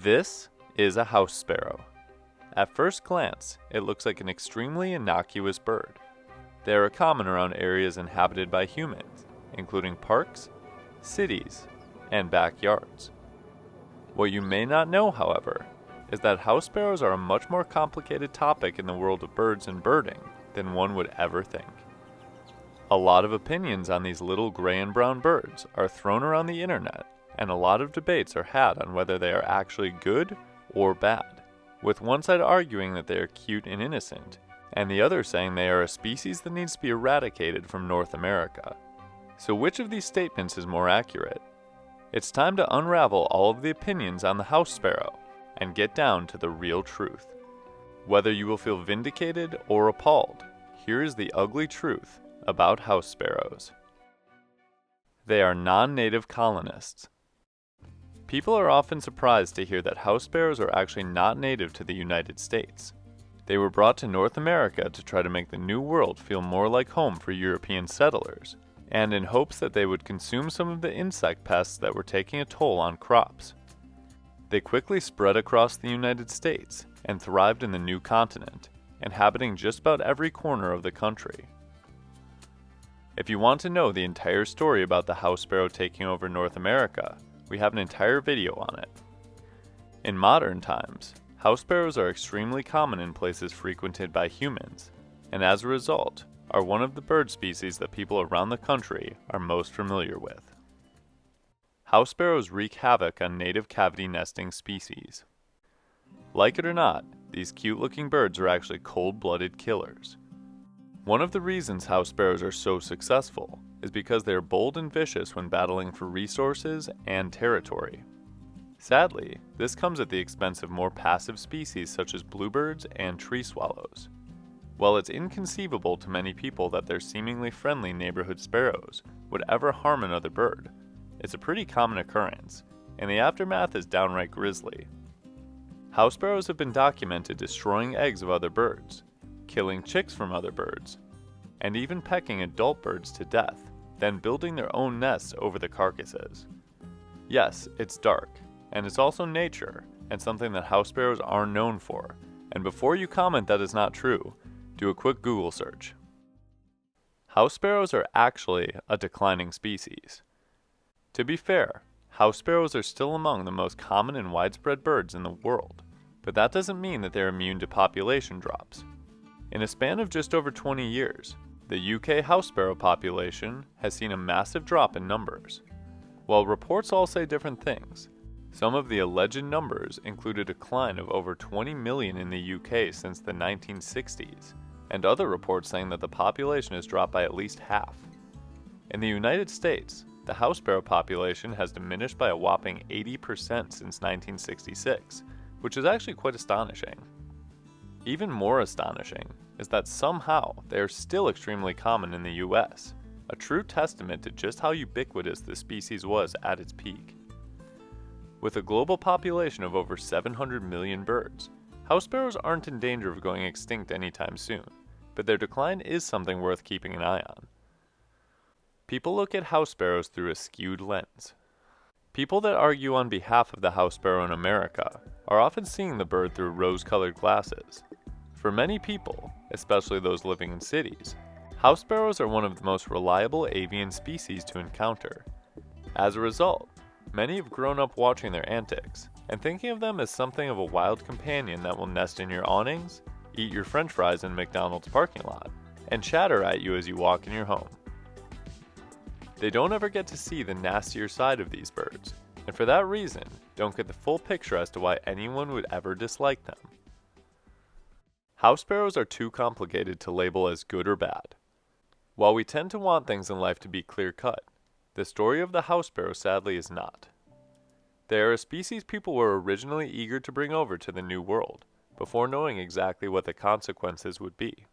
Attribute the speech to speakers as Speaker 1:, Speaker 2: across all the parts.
Speaker 1: This is a house sparrow. At first glance, it looks like an extremely innocuous bird. They are common around areas inhabited by humans, including parks, cities, and backyards. What you may not know, however, is that house sparrows are a much more complicated topic in the world of birds and birding than one would ever think. A lot of opinions on these little gray and brown birds are thrown around the internet, and a lot of debates are had on whether they are actually good or bad, with one side arguing that they are cute and innocent, and the other saying they are a species that needs to be eradicated from North America. So which of these statements is more accurate? It's time to unravel all of the opinions on the house sparrow and get down to the real truth. Whether you will feel vindicated or appalled, here is the ugly truth about house sparrows. They are non-native colonists. People are often surprised to hear that house sparrows are actually not native to the United States. They were brought to North America to try to make the New World feel more like home for European settlers, and in hopes that they would consume some of the insect pests that were taking a toll on crops. They quickly spread across the United States and thrived in the new continent, inhabiting just about every corner of the country. If you want to know the entire story about the house sparrow taking over North America, we have an entire video on it. In modern times, house sparrows are extremely common in places frequented by humans, and as a result, are one of the bird species that people around the country are most familiar with. House sparrows wreak havoc on native cavity nesting species. Like it or not, these cute-looking birds are actually cold-blooded killers. One of the reasons house sparrows are so successful is because they are bold and vicious when battling for resources and territory. Sadly, this comes at the expense of more passive species such as bluebirds and tree swallows. While it's inconceivable to many people that their seemingly friendly neighborhood sparrows would ever harm another bird, it's a pretty common occurrence, and the aftermath is downright grisly. House sparrows have been documented destroying eggs of other birds, killing chicks from other birds, and even pecking adult birds to death, then building their own nests over the carcasses. Yes, it's dark, and it's also nature, and something that house sparrows are known for, and before you comment that is not true, do a quick Google search. House sparrows are actually a declining species. To be fair, house sparrows are still among the most common and widespread birds in the world, but that doesn't mean that they're immune to population drops. In a span of just over 20 years, the UK house sparrow population has seen a massive drop in numbers. While reports all say different things, some of the alleged numbers include a decline of over 20 million in the UK since the 1960s, and other reports saying that the population has dropped by at least half. In the United States, the house sparrow population has diminished by a whopping 80% since 1966, which is actually quite astonishing. Even more astonishing is that somehow they are still extremely common in the US, a true testament to just how ubiquitous the species was at its peak. With a global population of over 700 million birds, house sparrows aren't in danger of going extinct anytime soon, but their decline is something worth keeping an eye on. People look at house sparrows through a skewed lens. People that argue on behalf of the house sparrow in America are often seeing the bird through rose-colored glasses. For many people, especially those living in cities, house sparrows are one of the most reliable avian species to encounter. As a result, many have grown up watching their antics and thinking of them as something of a wild companion that will nest in your awnings, eat your french fries in McDonald's parking lot, and chatter at you as you walk in your home. They don't ever get to see the nastier side of these birds, and for that reason, don't get the full picture as to why anyone would ever dislike them. House sparrows are too complicated to label as good or bad. While we tend to want things in life to be clear-cut, the story of the house sparrow sadly is not. They are a species people were originally eager to bring over to the New World, before knowing exactly what the consequences would be.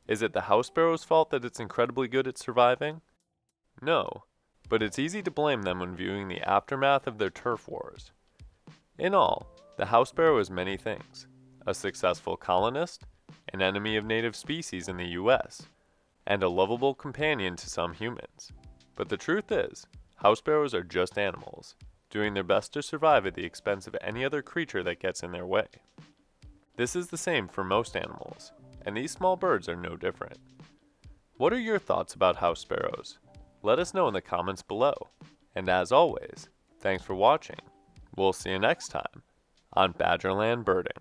Speaker 1: Is it the house sparrow's fault that it's incredibly good at surviving? No, but it's easy to blame them when viewing the aftermath of their turf wars. In all, the house sparrow is many things: a successful colonist, an enemy of native species in the US, and a lovable companion to some humans. But the truth is, house sparrows are just animals, doing their best to survive at the expense of any other creature that gets in their way. This is the same for most animals, and these small birds are no different. What are your thoughts about house sparrows? Let us know in the comments below. And as always, thanks for watching. We'll see you next time on Badgerland Birding.